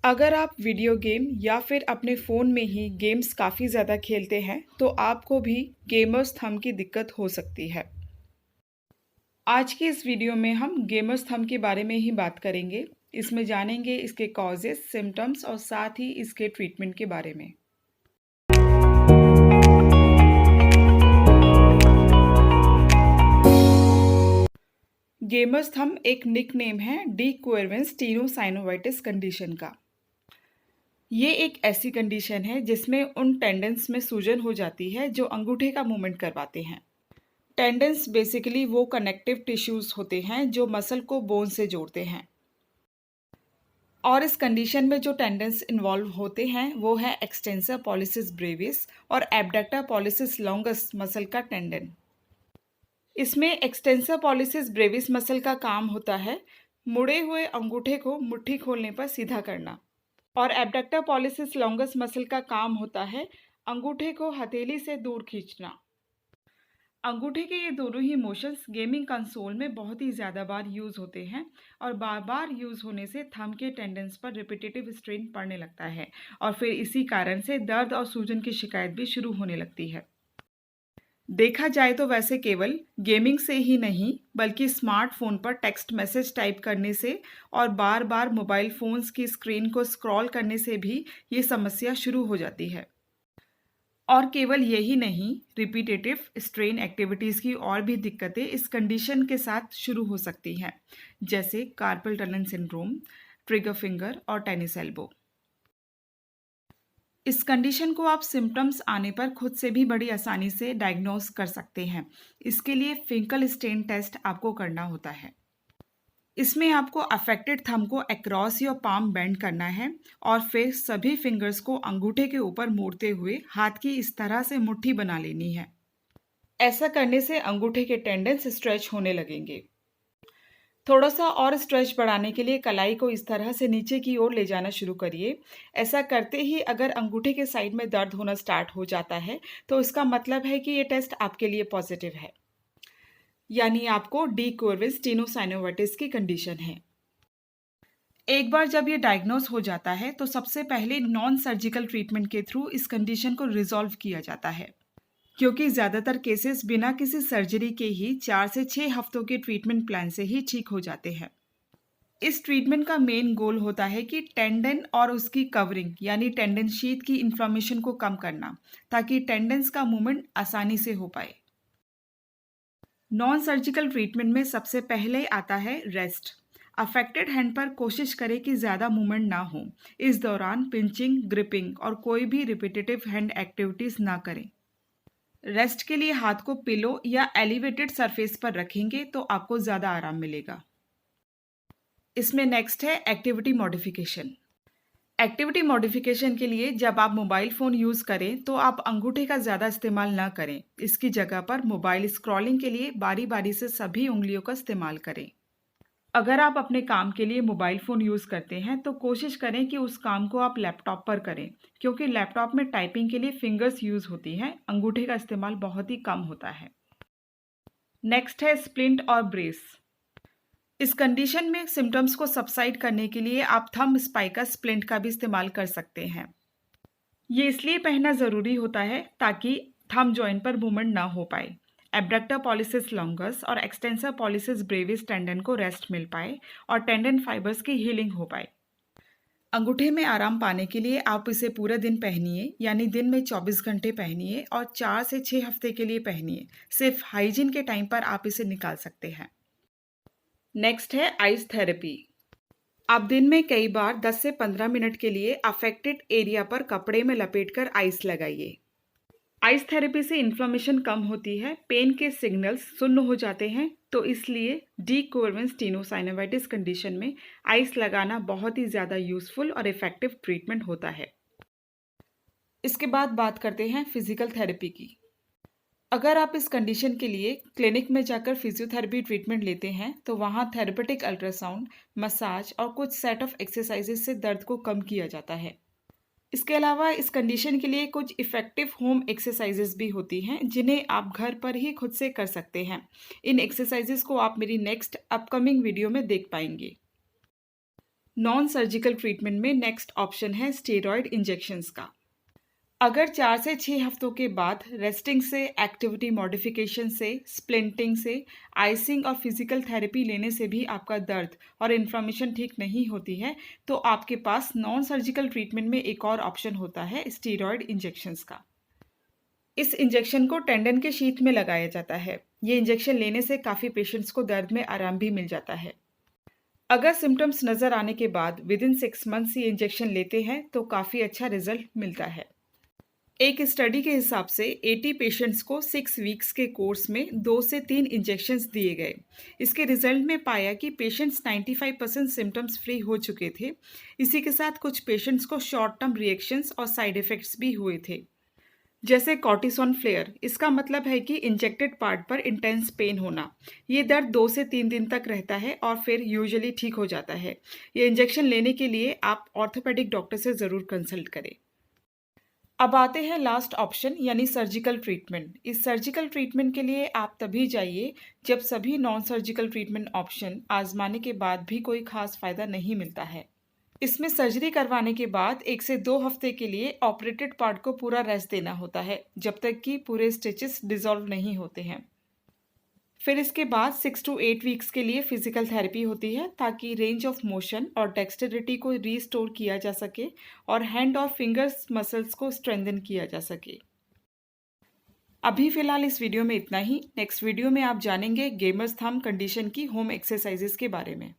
अगर आप video game या फिर अपने फ़ोन में ही गेम्स काफ़ी ज़्यादा खेलते हैं, तो आपको भी गेमर्स थंब की दिक्कत हो सकती है। आज की इस वीडियो में हम गेमर्स थंब के बारे में ही बात करेंगे। इसमें जानेंगे इसके कॉजेज़, सिम्पटम्स और साथ ही इसके ट्रीटमेंट के बारे में। गेमर्स थंब एक निकनेम है डी क्वेरवेंस टेनोसाइनोवाइटिस कंडीशन का। ये एक ऐसी कंडीशन है जिसमें उन टेंडेंस में सूजन हो जाती है जो अंगूठे का मूवमेंट करवाते हैं। टेंडेंस बेसिकली वो कनेक्टिव टिश्यूज होते हैं जो मसल को बोन से जोड़ते हैं। और इस कंडीशन में जो टेंडेंस इन्वॉल्व होते हैं वो है एक्सटेंसर पॉलिसिस ब्रेविस और एब्डक्टर पॉलिसिस लॉन्गस मसल का टेंडन। इसमें एक्सटेंसर पॉलिसिस ब्रेविस मसल का काम होता है मुड़े हुए अंगूठे को मुट्ठी खोलने पर सीधा करना, और एब्डक्टर पॉलिसिस लॉन्गस मसल का काम होता है अंगूठे को हथेली से दूर खींचना। अंगूठे के ये दोनों ही मोशंस गेमिंग कंसोल में बहुत ही ज़्यादा बार यूज़ होते हैं और बार बार यूज़ होने से थंब के टेंडेंस पर रिपीटेटिव स्ट्रेन पड़ने लगता है और फिर इसी कारण से दर्द और सूजन की शिकायत भी शुरू होने लगती है। देखा जाए तो वैसे केवल गेमिंग से ही नहीं बल्कि स्मार्टफोन पर टेक्स्ट मैसेज टाइप करने से और बार बार मोबाइल फ़ोन्स की स्क्रीन को स्क्रॉल करने से भी ये समस्या शुरू हो जाती है। और केवल यही नहीं, रिपीटेटिव स्ट्रेन एक्टिविटीज़ की और भी दिक्कतें इस कंडीशन के साथ शुरू हो सकती हैं, जैसे carpal tunnel syndrome, trigger finger और टेनिस एल्बो। इस कंडीशन को आप सिम्टम्स आने पर खुद से भी बड़ी आसानी से डायग्नोज कर सकते हैं। इसके लिए फिंकल स्टेन टेस्ट आपको करना होता है। इसमें आपको अफेक्टेड थंब को अक्रॉस योर पाम बेंड करना है और फिर सभी फिंगर्स को अंगूठे के ऊपर मोड़ते हुए हाथ की इस तरह से मुट्ठी बना लेनी है। ऐसा करने से अंगूठे के टेंडेंस स्ट्रेच होने लगेंगे। थोड़ा सा और स्ट्रेच बढ़ाने के लिए कलाई को इस तरह से नीचे की ओर ले जाना शुरू करिए। ऐसा करते ही अगर अंगूठे के साइड में दर्द होना स्टार्ट हो जाता है तो इसका मतलब है कि ये टेस्ट आपके लिए पॉजिटिव है, यानी आपको डी क्वेरवेंस टेनोसाइनोवाइटिस की कंडीशन है। एक बार जब ये डायग्नोज हो जाता है तो सबसे पहले नॉन सर्जिकल ट्रीटमेंट के थ्रू इस कंडीशन को रिजॉल्व किया जाता है, क्योंकि ज़्यादातर केसेस बिना किसी सर्जरी के ही 4 से 6 हफ्तों के ट्रीटमेंट प्लान से ही ठीक हो जाते हैं। इस ट्रीटमेंट का मेन गोल होता है कि टेंडन और उसकी कवरिंग यानी टेंडन शीथ की इन्फ्लेमेशन को कम करना, ताकि टेंडेंस का मूवमेंट आसानी से हो पाए। नॉन सर्जिकल ट्रीटमेंट में सबसे पहले आता है रेस्ट। अफेक्टेड हैंड पर कोशिश करें कि ज़्यादा मूवमेंट ना हो। इस दौरान पिंचिंग, ग्रिपिंग और कोई भी रिपीटेटिव हैंड एक्टिविटीज़ ना करें। रेस्ट के लिए हाथ को पिलो या एलिवेटेड सरफेस पर रखेंगे तो आपको ज़्यादा आराम मिलेगा। इसमें नेक्स्ट है एक्टिविटी मॉडिफिकेशन। एक्टिविटी मॉडिफिकेशन के लिए जब आप मोबाइल फ़ोन यूज़ करें तो आप अंगूठे का ज़्यादा इस्तेमाल ना करें। इसकी जगह पर मोबाइल स्क्रॉलिंग के लिए बारी बारी से सभी उंगलियों का इस्तेमाल करें। अगर आप अपने काम के लिए मोबाइल फ़ोन यूज़ करते हैं तो कोशिश करें कि उस काम को आप लैपटॉप पर करें, क्योंकि लैपटॉप में टाइपिंग के लिए फिंगर्स यूज़ होती हैं, अंगूठे का इस्तेमाल बहुत ही कम होता है। नेक्स्ट है स्प्लिंट और ब्रेस। इस कंडीशन में सिम्टम्स को सबसाइड करने के लिए आप थंब स्पाइकर स्प्लिंट का भी इस्तेमाल कर सकते हैं। ये इसलिए पहनना ज़रूरी होता है ताकि थंब जॉइंट पर मूवमेंट ना हो पाए, एब्डक्टर पॉलिसिस लॉन्गस और एक्सटेंसर पॉलिसिस ब्रेविस टेंडन को रेस्ट मिल पाए और टेंडन फाइबर्स की हीलिंग हो पाए। अंगूठे में आराम पाने के लिए आप इसे पूरे दिन पहनिए, यानी दिन में 24 घंटे पहनिए और 4 से 6 हफ्ते के लिए पहनिए। सिर्फ हाइजीन के टाइम पर आप इसे निकाल सकते हैं। नेक्स्ट है आइस थेरेपी। आप दिन में कई बार 10 से 15 मिनट के लिए अफेक्टेड एरिया पर कपड़े में लपेटकर आइस लगाइए। आइस थेरेपी से इन्फ्लेमेशन कम होती है, पेन के सिग्नल्स शून्य हो जाते हैं, तो इसलिए डी क्वेरवेंस टेनोसाइनोवाइटिस कंडीशन में आइस लगाना बहुत ही ज़्यादा यूज़फुल और इफ़ेक्टिव ट्रीटमेंट होता है। इसके बाद बात करते हैं फिजिकल थेरेपी की। अगर आप इस कंडीशन के लिए क्लिनिक में जाकर फिजियोथेरेपी ट्रीटमेंट लेते हैं तो वहाँ थेरेपेटिक अल्ट्रासाउंड, मसाज और कुछ सेट ऑफ एक्सरसाइजेस से दर्द को कम किया जाता है। इसके अलावा इस कंडीशन के लिए कुछ इफ़ेक्टिव होम एक्सरसाइजेस भी होती हैं जिन्हें आप घर पर ही खुद से कर सकते हैं। इन एक्सरसाइजेस को आप मेरी नेक्स्ट अपकमिंग वीडियो में देख पाएंगे। नॉन सर्जिकल ट्रीटमेंट में नेक्स्ट ऑप्शन है स्टेरॉयड इंजेक्शंस का। अगर 4 से 6 हफ्तों के बाद रेस्टिंग से, एक्टिविटी मॉडिफिकेशन से, स्प्लिंटिंग से, आइसिंग और फिजिकल थेरेपी लेने से भी आपका दर्द और इन्फ्लेमेशन ठीक नहीं होती है, तो आपके पास नॉन सर्जिकल ट्रीटमेंट में एक और ऑप्शन होता है स्टेरॉयड इंजेक्शंस का। इस इंजेक्शन को टेंडन के शीथ में लगाया जाता है। ये इंजेक्शन लेने से काफ़ी पेशेंट्स को दर्द में आराम भी मिल जाता है। अगर सिम्टम्स नज़र आने के बाद विदिन 6 मंथ्स ये इंजेक्शन लेते हैं तो काफ़ी अच्छा रिजल्ट मिलता है। एक स्टडी के हिसाब से 80 पेशेंट्स को 6 वीक्स के कोर्स में 2 से 3 इंजेक्शंस दिए गए। इसके रिजल्ट में पाया कि पेशेंट्स 95% सिम्टम्स फ्री हो चुके थे। इसी के साथ कुछ पेशेंट्स को शॉर्ट टर्म रिएक्शंस और साइड इफ़ेक्ट्स भी हुए थे, जैसे कॉर्टिसोन फ्लेयर। इसका मतलब है कि इंजेक्टेड पार्ट पर इंटेंस पेन होना। ये दर्द 2 से 3 दिन तक रहता है और फिर यूजुअली ठीक हो जाता है। ये इंजेक्शन लेने के लिए आप ऑर्थोपेडिक डॉक्टर से ज़रूर कंसल्ट करें। अब आते हैं लास्ट ऑप्शन यानी सर्जिकल ट्रीटमेंट। इस सर्जिकल ट्रीटमेंट के लिए आप तभी जाइए जब सभी नॉन सर्जिकल ट्रीटमेंट ऑप्शन आजमाने के बाद भी कोई खास फ़ायदा नहीं मिलता है। इसमें सर्जरी करवाने के बाद 1 से 2 हफ्ते के लिए ऑपरेटेड पार्ट को पूरा रेस्ट देना होता है, जब तक कि पूरे स्टिचेस डिसॉल्व नहीं होते हैं। फिर इसके बाद 6 टू 8 वीक्स के लिए फिजिकल थेरेपी होती है, ताकि रेंज ऑफ मोशन और डेक्स्टेरिटी को रीस्टोर किया जा सके और हैंड और फिंगर्स मसल्स को स्ट्रेंथन किया जा सके। अभी फ़िलहाल इस वीडियो में इतना ही। नेक्स्ट वीडियो में आप जानेंगे गेमर्स थंब कंडीशन की होम एक्सरसाइजेस के बारे में।